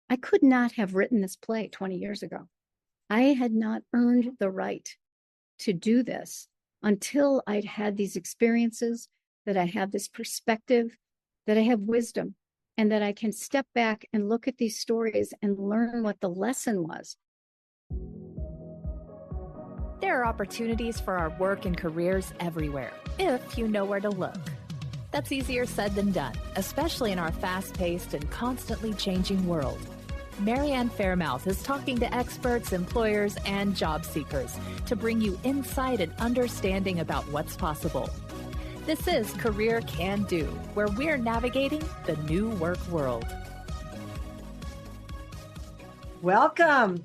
I could not have written this play 20 years ago. I had not earned the right to do this until I'd had these experiences, that I have this perspective, that I have wisdom, and that I can step back and look at these stories and learn what the lesson was. There are opportunities for our work and careers everywhere, if you know where to look. That's easier said than done, especially in our fast-paced and constantly changing world. Mary Ann Faremouth is talking to experts, employers, and job seekers to bring you insight and understanding about what's possible. This is Career Can Do, where we're navigating the new work world. Welcome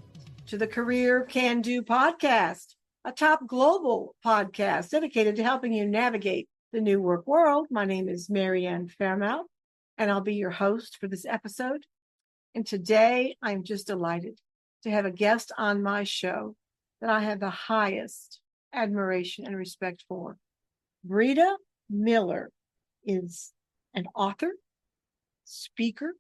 to the Career Can Do podcast, a top global podcast dedicated to helping you navigate the new work world. My name is Mary Ann Faremouth, and I'll be your host for this episode. And today I'm just delighted to have a guest on my show that I have the highest admiration and respect for. Breeda Miller is an author, speaker,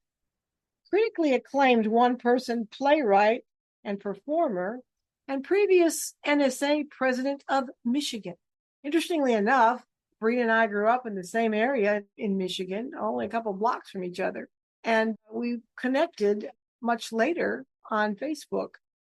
critically acclaimed one-person playwright and performer, and previous NSA president of Michigan. Interestingly enough, Breeda and I grew up in the same area in Michigan, only a couple blocks from each other. And we connected much later on Facebook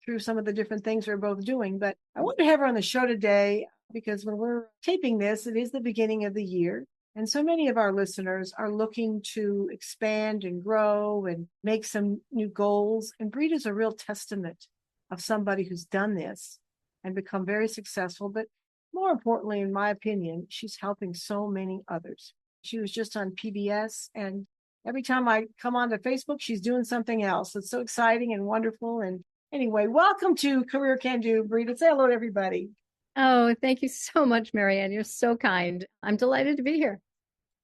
through some of the different things we're both doing. But I wanted to have her on the show today because when we're taping this, it is the beginning of the year. And so many of our listeners are looking to expand and grow and make some new goals. And Breeda is a real testament of somebody who's done this and become very successful. But more importantly, in my opinion, she's helping so many others. She was just on PBS, and every time I come onto Facebook, she's doing something else. It's so exciting and wonderful. And anyway, welcome to Career Can Do, Breeda. Say hello to everybody. Oh, thank you so much, Mary Ann. You're so kind. I'm delighted to be here.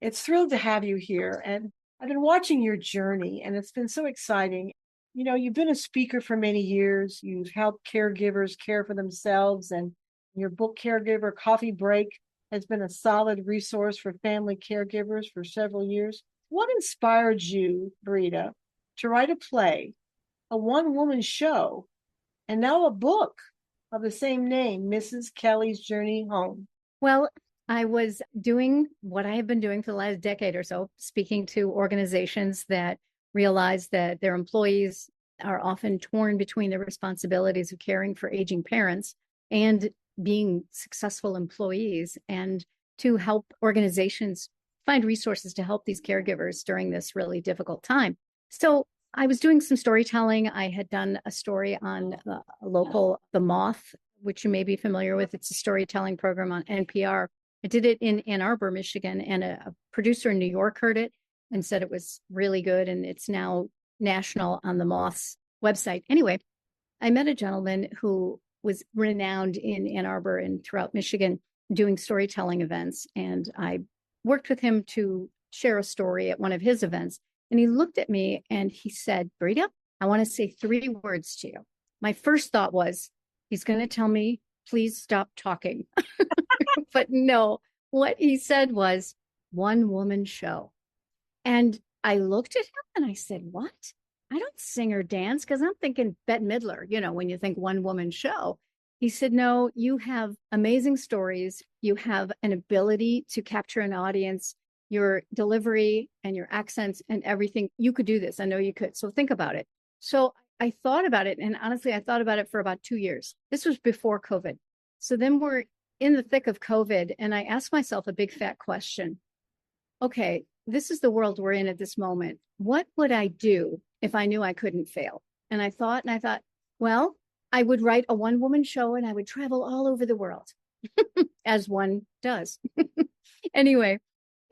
It's thrilled to have you here. And I've been watching your journey, and it's been so exciting. You know, you've been a speaker for many years. You've helped caregivers care for themselves, and your book, Caregiver Coffee Break, has been a solid resource for family caregivers for several years. What inspired you, Breeda, to write a play, a one-woman show, and now a book of the same name, Mrs. Kelly's Journey Home? Well, I was doing what I have been doing for the last decade or so, speaking to organizations that realize that their employees are often torn between the responsibilities of caring for aging parents and being successful employees, and to help organizations find resources to help these caregivers during this really difficult time. So I was doing some storytelling. I had done a story on a local, The Moth, which you may be familiar with. It's a storytelling program on NPR. I did it in Ann Arbor, Michigan, and a producer in New York heard it and said it was really good, and it's now national on The Moth's website. Anyway, I met a gentleman who was renowned in Ann Arbor and throughout Michigan doing storytelling events, and I worked with him to share a story at one of his events. And he looked at me and he said, Breeda, I want to say 3 words to you. My first thought was, he's going to tell me, please stop talking. But no, what he said was, one woman show. And I looked at him and I said, what? I don't sing or dance, because I'm thinking Bette Midler, you know, when you think one woman show. He said, no, you have amazing stories. You have an ability to capture an audience, your delivery and your accents and everything. You could do this. I know you could. So think about it. So I thought about it. And honestly, I thought about it for about 2 years. This was before COVID. So then we're in the thick of COVID. And I asked myself a big fat question. Okay, this is the world we're in at this moment. What would I do if I knew I couldn't fail? And I thought, well, I would write a one-woman show and I would travel all over the world, as one does. Anyway,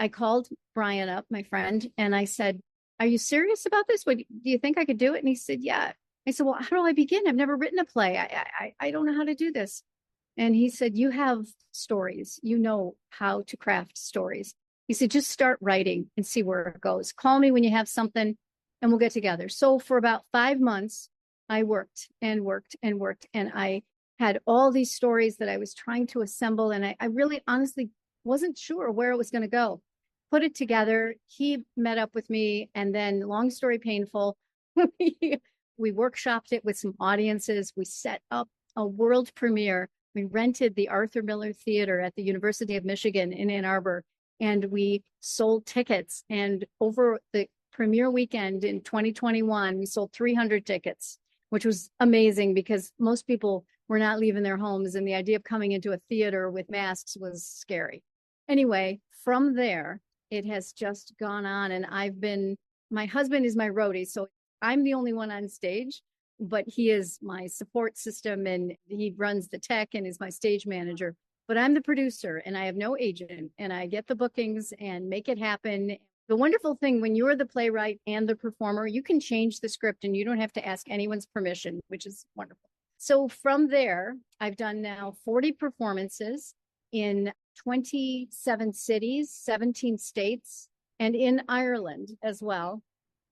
I called Brian up, my friend, and I said, are you serious about this? Do you think I could do it? And he said, yeah. I said, well, how do I begin? I've never written a play. I don't know how to do this. And he said, you have stories. You know how to craft stories. He said, just start writing and see where it goes. Call me when you have something and we'll get together. So for about 5 months, I worked and worked and worked. And I had all these stories that I was trying to assemble. And I really honestly wasn't sure where it was going to go. Put it together. He met up with me. And then, long story painful, We workshopped it with some audiences. We set up a world premiere. We rented the Arthur Miller Theater at the University of Michigan in Ann Arbor, and we sold tickets. And over the premiere weekend in 2021, we sold 300 tickets, which was amazing because most people were not leaving their homes, and the idea of coming into a theater with masks was scary. Anyway, from there, it has just gone on, and my husband is my roadie, so I'm the only one on stage, but he is my support system, and he runs the tech and is my stage manager. But I'm the producer, and I have no agent, and I get the bookings and make it happen. The wonderful thing when you're the playwright and the performer, you can change the script and you don't have to ask anyone's permission, which is wonderful. So from there, I've done now 40 performances in 27 cities, 17 states, and in Ireland as well.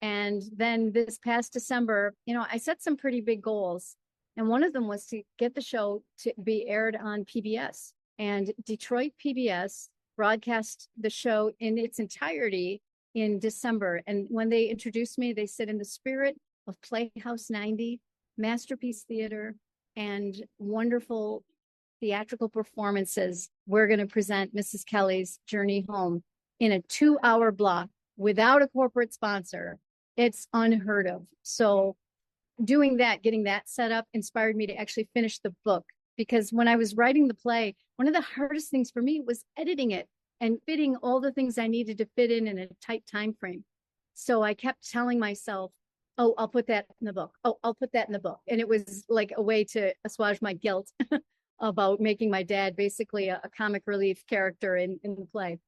And then this past December, I set some pretty big goals. And one of them was to get the show to be aired on PBS. And Detroit PBS broadcast the show in its entirety in December. And when they introduced me, they said, in the spirit of Playhouse 90, Masterpiece Theater, and wonderful theatrical performances, we're going to present Mrs. Kelly's Journey Home in a 2-hour block without a corporate sponsor. It's unheard of. So doing that, getting that set up, inspired me to actually finish the book. Because when I was writing the play, one of the hardest things for me was editing it and fitting all the things I needed to fit in a tight time frame. So I kept telling myself, oh, I'll put that in the book. Oh, I'll put that in the book. And it was like a way to assuage my guilt about making my dad basically a comic relief character in the play.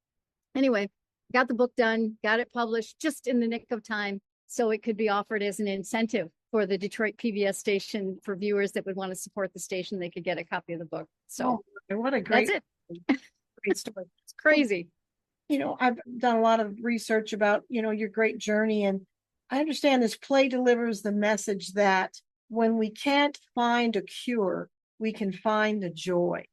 Anyway, got the book done, got it published just in the nick of time so it could be offered as an incentive for the Detroit PBS station. For viewers that would want to support the station, they could get a copy of the book. So what a great, that's it. great story. It's crazy. I've done a lot of research about, your great journey. And I understand this play delivers the message that when we can't find a cure, we can find the joy.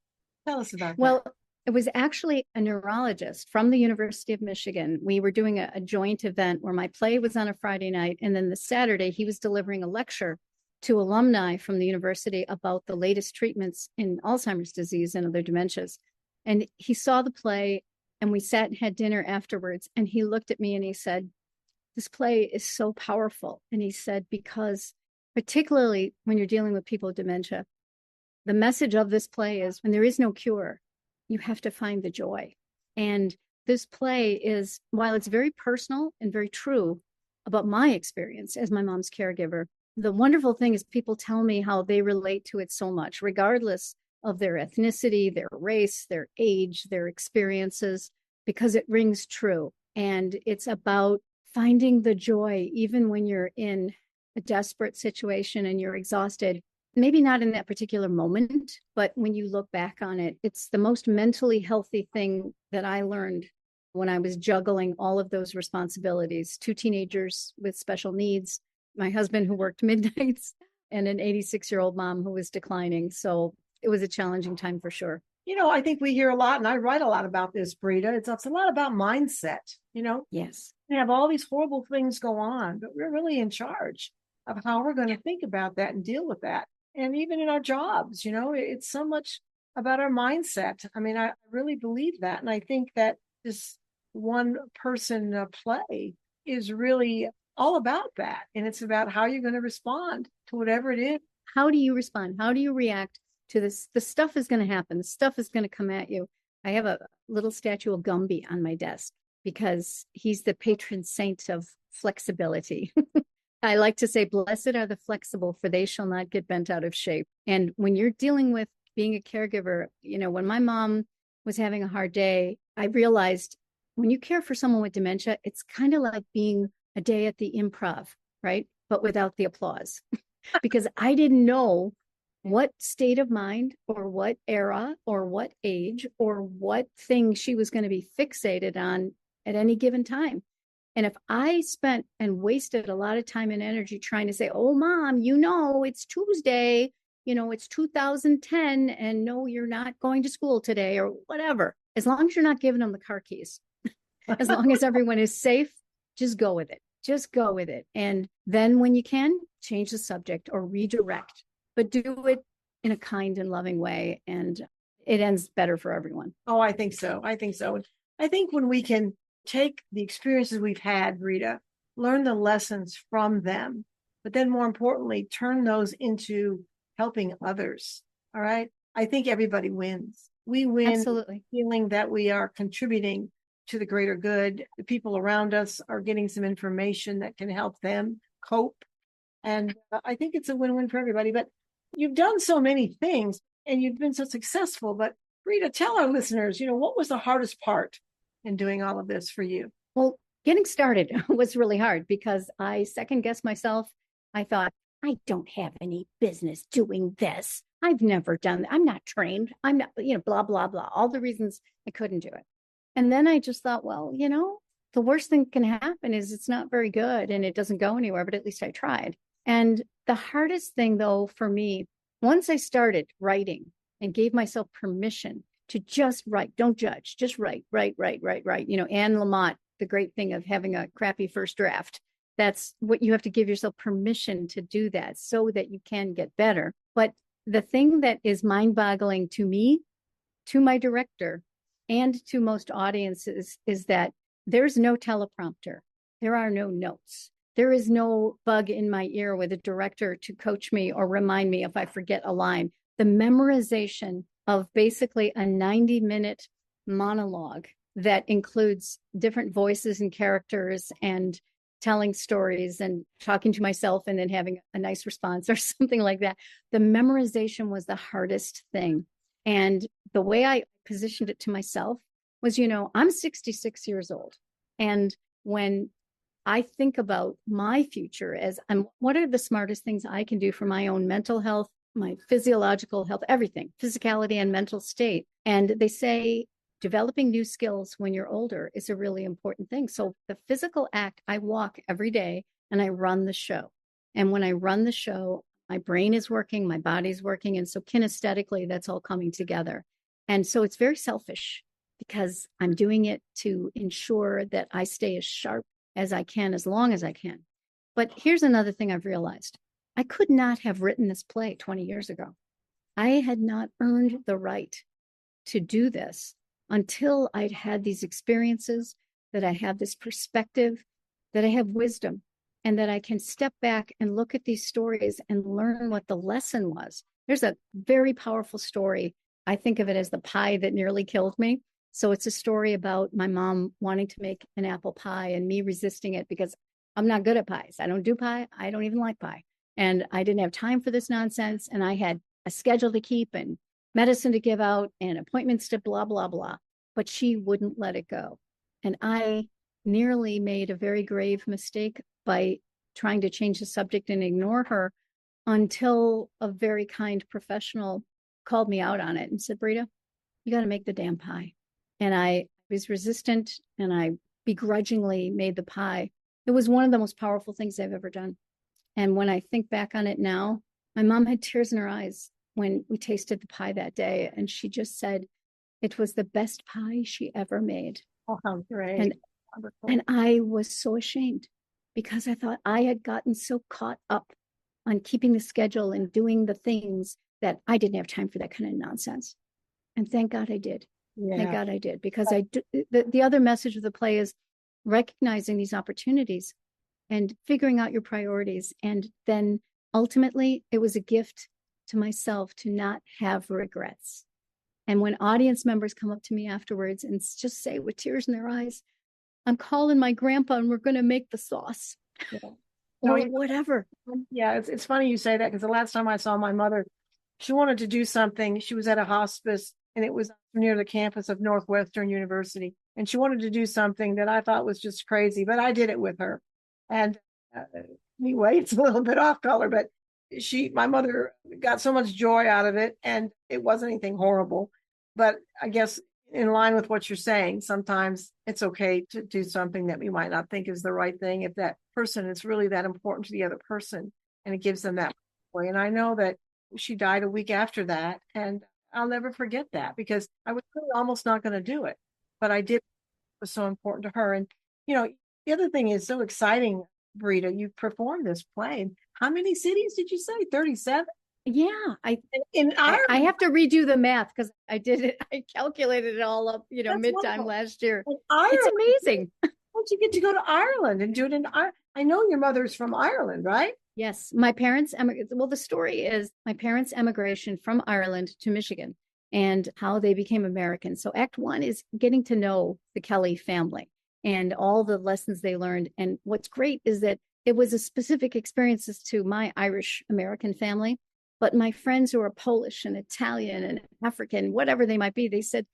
Tell us about that. Well, it was actually a neurologist from the University of Michigan. We were doing a joint event where my play was on a Friday night, and then the Saturday he was delivering a lecture to alumni from the university about the latest treatments in Alzheimer's disease and other dementias. And he saw the play, and we sat and had dinner afterwards, and he looked at me and he said, this play is so powerful. And he said, because particularly when you're dealing with people with dementia, the message of this play is when there is no cure, you have to find the joy. And this play is, while it's very personal and very true about my experience as my mom's caregiver, the wonderful thing is people tell me how they relate to it so much, regardless of their ethnicity, their race, their age, their experiences, because it rings true. And it's about finding the joy, even when you're in a desperate situation and you're exhausted. Maybe not in that particular moment, but when you look back on it, it's the most mentally healthy thing that I learned when I was juggling all of those responsibilities. 2 teenagers with special needs, my husband who worked midnights, and an 86-year-old mom who was declining. So it was a challenging time for sure. I think we hear a lot, and I write a lot about this, Breeda. It's a lot about mindset, Yes. We have all these horrible things go on, but we're really in charge of how we're going to think about that and deal with that. And even in our jobs, it's so much about our mindset. I mean, I really believe that. And I think that this one person play is really all about that. And it's about how you're going to respond to whatever it is. How do you respond? How do you react to this? The stuff is going to happen. The stuff is going to come at you. I have a little statue of Gumby on my desk because he's the patron saint of flexibility. I like to say, blessed are the flexible, for they shall not get bent out of shape. And when you're dealing with being a caregiver, when my mom was having a hard day, I realized when you care for someone with dementia, it's kind of like being a day at the improv, right? But without the applause, because I didn't know what state of mind or what era or what age or what thing she was going to be fixated on at any given time. And if I spent and wasted a lot of time and energy trying to say, oh, Mom, it's Tuesday, it's 2010, and no, you're not going to school today or whatever, as long as you're not giving them the car keys, as long as everyone is safe, just go with it. just go with it. And then when you can, change the subject or redirect, but do it in a kind and loving way. And it ends better for everyone. Oh, I think so. I think so. I think when we can take the experiences we've had, Breeda, learn the lessons from them, but then more importantly, turn those into helping others. All right. I think everybody wins. We win. Absolutely. Feeling that we are contributing to the greater good. The people around us are getting some information that can help them cope. And I think it's a win-win for everybody. But you've done so many things and you've been so successful. But Breeda, tell our listeners, what was the hardest part in doing all of this for you? Well, getting started was really hard because I second guessed myself. I thought, I don't have any business doing this. I've never done that. I'm not trained. I'm not, blah, blah, blah. All the reasons I couldn't do it. And then I just thought, well, the worst thing can happen is it's not very good and it doesn't go anywhere, but at least I tried. And the hardest thing, though, for me, once I started writing and gave myself permission to just write, don't judge, just write. Anne Lamott, the great thing of having a crappy first draft. That's what you have to give yourself permission to do that so that you can get better. But the thing that is mind-boggling to me, to my director, and to most audiences is that there's no teleprompter. There are no notes. There is no bug in my ear with a director to coach me or remind me if I forget a line. The memorization of basically a 90-minute monologue that includes different voices and characters and telling stories and talking to myself and then having a nice response or something like that. The memorization was the hardest thing. And the way I positioned it to myself was, I'm 66 years old. And when I think about my future as what are the smartest things I can do for my own mental health, my physiological health, everything, physicality and mental state. And they say developing new skills when you're older is a really important thing. So the physical act, I walk every day and I run the show. And when I run the show, my brain is working, my body's working. And so kinesthetically, that's all coming together. And so it's very selfish because I'm doing it to ensure that I stay as sharp as I can, as long as I can. But here's another thing I've realized. I could not have written this play 20 years ago. I had not earned the right to do this until I'd had these experiences, that I have this perspective, that I have wisdom, and that I can step back and look at these stories and learn what the lesson was. There's a very powerful story. I think of it as the pie that nearly killed me. So it's a story about my mom wanting to make an apple pie and me resisting it because I'm not good at pies. I don't do pie. I don't even like pie. And I didn't have time for this nonsense. And I had a schedule to keep and medicine to give out and appointments to blah, blah, blah. But she wouldn't let it go. And I nearly made a very grave mistake by trying to change the subject and ignore her until a very kind professional called me out on it and said, Breeda, you got to make the damn pie. And I was resistant and I begrudgingly made the pie. It was one of the most powerful things I've ever done. And when I think back on it now, my mom had tears in her eyes when we tasted the pie that day. And she just said it was the best pie she ever made. Oh, how great. And I was so ashamed because I thought I had gotten so caught up on keeping the schedule and doing the things that I didn't have time for that kind of nonsense. And thank God I did. Yeah. Thank God I did, because the other message of the play is recognizing these opportunities and figuring out your priorities. And then ultimately, it was a gift to myself to not have regrets. And when audience members come up to me afterwards and just say with tears in their eyes, I'm calling my grandpa and we're going to make the sauce. Yeah. Or whatever. Yeah, it's funny you say that, because the last time I saw my mother, she wanted to do something. She was at a hospice and it was near the campus of Northwestern University. And she wanted to do something that I thought was just crazy, but I did it with her. And anyway, it's a little bit off color, but my mother got so much joy out of it, and it wasn't anything horrible. But I guess in line with what you're saying, sometimes it's okay to do something that we might not think is the right thing if that person is really that important to the other person, and it gives them that joy. And I know that she died a week after that, and I'll never forget that, because I was really almost not going to do it, but I did. It was so important to her. And, the other thing is so exciting Breeda, you performed this play. How many cities did you say? 37? Yeah, In Ireland. I have to redo the math because I did it. I calculated it all up, That's mid-time wonderful. last year. In It's Ireland. amazing. How'd you get to go to Ireland and do it in Ireland? I know your mother's from Ireland, right? Yes, my parents, well, the story is my parents' emigration from Ireland to Michigan and how they became American. So Act One is getting to know the Kelly family and all the lessons they learned. And what's great is that it was a specific experiences to my Irish American family, but my friends who are Polish and Italian and African, whatever they might be, they said,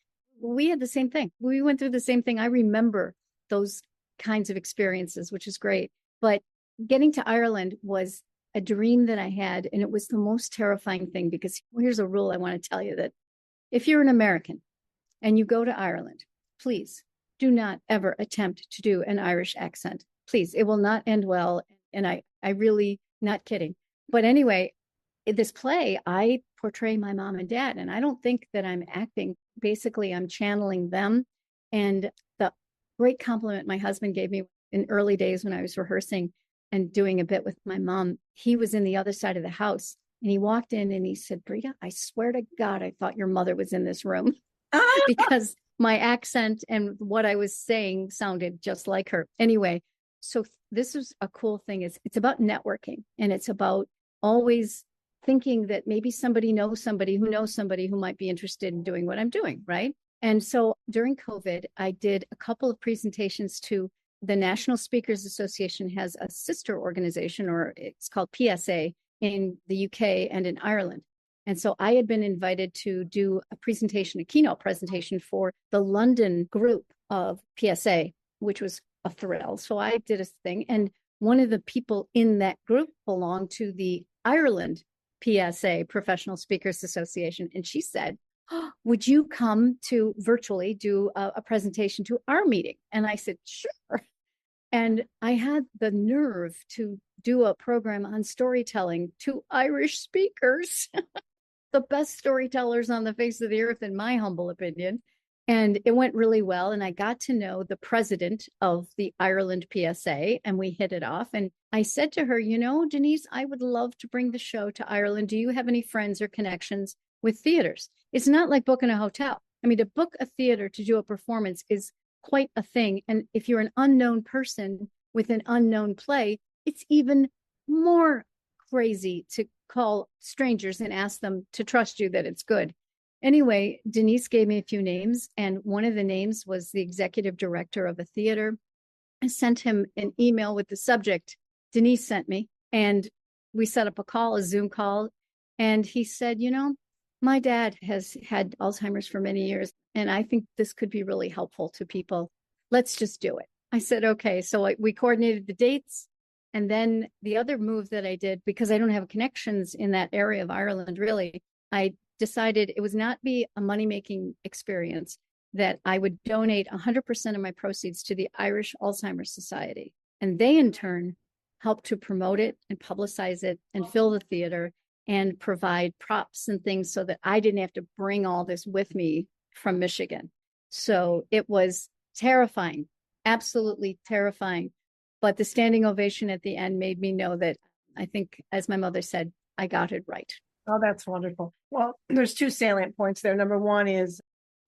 we had the same thing. We went through the same thing. I remember those kinds of experiences, which is great. But getting to Ireland was a dream that I had, and it was the most terrifying thing because here's a rule I want to tell you that if you're an American and you go to Ireland, please do not ever attempt to do an Irish accent. Please, it will not end well. And I really, not kidding. But anyway, in this play, I portray my mom and dad, and I don't think that I'm acting. Basically, I'm channeling them. And the great compliment my husband gave me in early days when I was rehearsing and doing a bit with my mom, he was in the other side of the house and he walked in and he said, Breeda, I swear to God, I thought your mother was in this room because my accent and what I was saying sounded just like her. Anyway, so this is a cool thing. It's about networking, and it's about always thinking that maybe somebody knows somebody who might be interested in doing what I'm doing, right? And so during COVID, I did a couple of presentations to the National Speakers Association has a sister organization, or it's called PSA, in the UK and in Ireland. And so I had been invited to do a presentation, a keynote presentation for the London group of PSA, which was a thrill. So I did a thing. And one of the people in that group belonged to the Ireland PSA, Professional Speakers Association. And she said, oh, would you come to virtually do a presentation to our meeting? And I said, sure. And I had the nerve to do a program on storytelling to Irish speakers, the best storytellers on the face of the earth, in my humble opinion. And it went really well. And I got to know the president of the Ireland PSA, and we hit it off. And I said to her, Denise, I would love to bring the show to Ireland. Do you have any friends or connections with theaters? It's not like booking a hotel. I mean, to book a theater to do a performance is quite a thing. And if you're an unknown person with an unknown play, it's even more crazy to call strangers and ask them to trust you that it's good. Anyway, Denise gave me a few names, and one of the names was the executive director of a theater. I sent him an email with the subject Denise sent me, and we set up a Zoom call, and he said, my dad has had Alzheimer's for many years, and I think this could be really helpful to people. Let's just do it. I said, okay. So we coordinated the dates. And then the other move that I did, because I don't have connections in that area of Ireland, really, I decided it was not be a money-making experience, that I would donate 100% of my proceeds to the Irish Alzheimer's Society. And they, in turn, help to promote it and publicize it and fill the theater and provide props and things so that I didn't have to bring all this with me from Michigan. So it was terrifying, absolutely terrifying. But the standing ovation at the end made me know that I think, as my mother said, I got it right. Oh, that's wonderful. Well, there's two salient points there. Number one is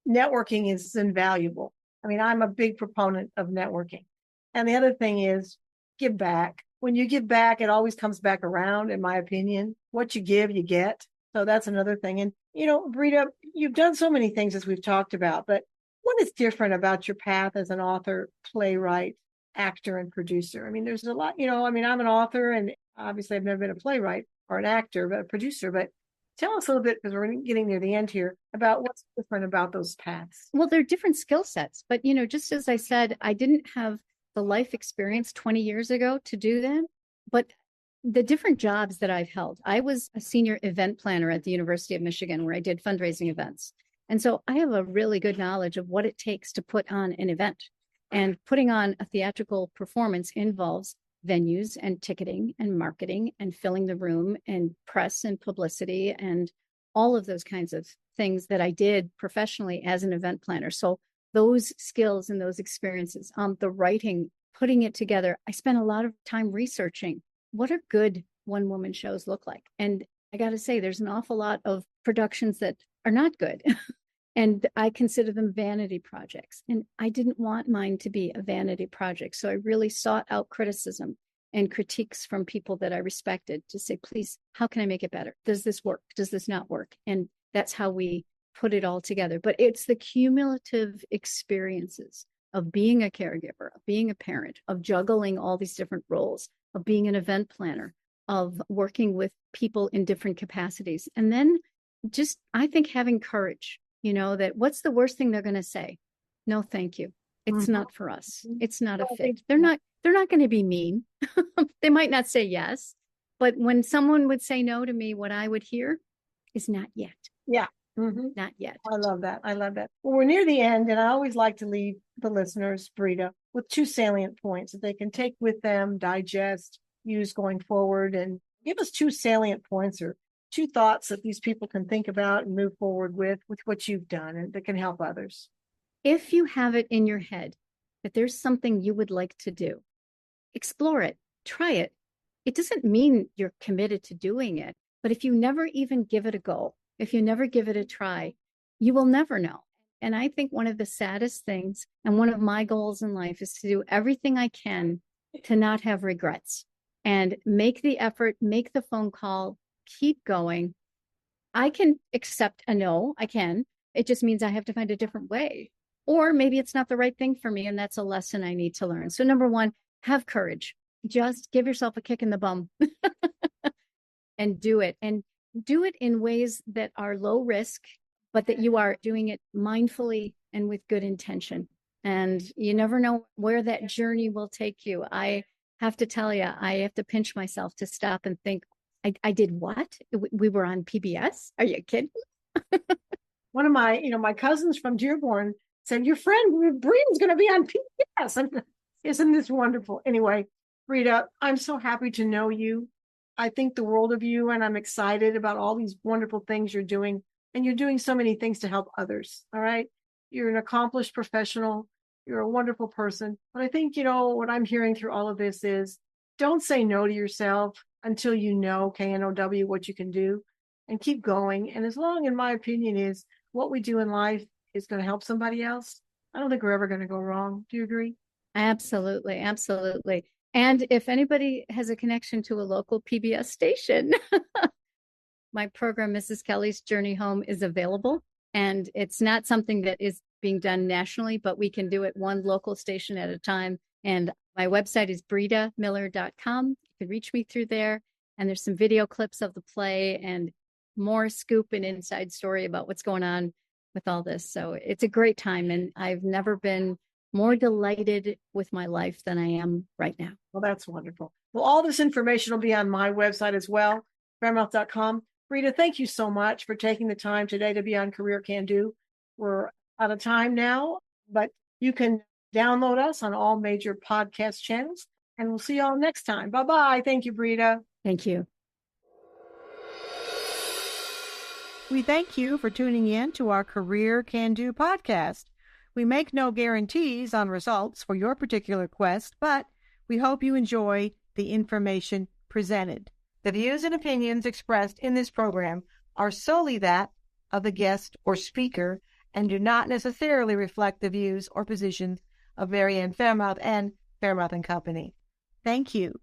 networking is invaluable. I mean, I'm a big proponent of networking. And the other thing is give back. When you give back, it always comes back around, in my opinion. What you give, you get. So that's another thing. And, Breeda, you've done so many things as we've talked about, but what is different about your path as an author, playwright, actor, and producer? I mean, there's a lot, I'm an author, and obviously I've never been a playwright or an actor, but a producer. But tell us a little bit, because we're getting near the end here, about what's different about those paths. Well, they're different skill sets. But, just as I said, I didn't have the life experience 20 years ago to do that. But the different jobs that I've held, I was a senior event planner at the University of Michigan, where I did fundraising events. And so I have a really good knowledge of what it takes to put on an event. And putting on a theatrical performance involves venues and ticketing and marketing and filling the room and press and publicity and all of those kinds of things that I did professionally as an event planner. So those skills and those experiences, the writing putting it together, I spent a lot of time researching what are good one-woman shows look like. And I got to say, there's an awful lot of productions that are not good. And I consider them vanity projects. And I didn't want mine to be a vanity project. So I really sought out criticism and critiques from people that I respected to say, please, how can I make it better? Does this work? Does this not work? And that's how we put it all together. But it's the cumulative experiences of being a caregiver, of being a parent, of juggling all these different roles, of being an event planner, of working with people in different capacities. And then just, I think, having courage, that what's the worst thing they're going to say? No, thank you. It's not for us. It's not a fit. They're not going to be mean. They might not say yes, but when someone would say no to me, what I would hear is not yet. Yeah. Not yet. I love that. Well, we're near the end, and I always like to leave the listeners, Breeda, with 2 salient points that they can take with them, digest, use going forward, and give us 2 salient points or 2 thoughts that these people can think about and move forward with what you've done and that can help others. If you have it in your head that there's something you would like to do, explore it, try it. It doesn't mean you're committed to doing it, but if you never even give it a go, if you never give it a try, you will never know. And I think one of the saddest things, and one of my goals in life, is to do everything I can to not have regrets and make the effort, make the phone call, keep going. I can accept a no. I can. It just means I have to find a different way. Or maybe it's not the right thing for me, and that's a lesson I need to learn. So number 1, have courage. Just give yourself a kick in the bum and do it. And do it in ways that are low risk, but that you are doing it mindfully and with good intention. And you never know where that journey will take you. I have to tell you, I have to pinch myself to stop and think, I did what? We were on PBS? Are you kidding? One of my cousins from Dearborn said, your friend Breeda's going to be on PBS. And isn't this wonderful? Anyway, Breeda, I'm so happy to know you. I think the world of you, and I'm excited about all these wonderful things you're doing. And you're doing so many things to help others. All right. You're an accomplished professional. You're a wonderful person. But I think, what I'm hearing through all of this is don't say no to yourself until you know, KNOW, what you can do, and keep going. And as long, in my opinion, is what we do in life is going to help somebody else, I don't think we're ever going to go wrong. Do you agree? Absolutely. Absolutely. And if anybody has a connection to a local PBS station, my program, Mrs. Kelly's Journey Home, is available. And it's not something that is being done nationally, but we can do it one local station at a time. And my website is breedamiller.com. You can reach me through there. And there's some video clips of the play and more scoop and inside story about what's going on with all this. So it's a great time. And I've never been more delighted with my life than I am right now. Well, that's wonderful. Well, all this information will be on my website as well, Faremouth.com. Breeda, thank you so much for taking the time today to be on Career Can Do. We're out of time now, but you can download us on all major podcast channels, and we'll see you all next time. Bye-bye. Thank you, Breeda. Thank you. We thank you for tuning in to our Career Can Do podcast. We make no guarantees on results for your particular quest, but we hope you enjoy the information presented. The views and opinions expressed in this program are solely that of the guest or speaker and do not necessarily reflect the views or positions of Mary Ann Faremouth and Faremouth & Company. Thank you.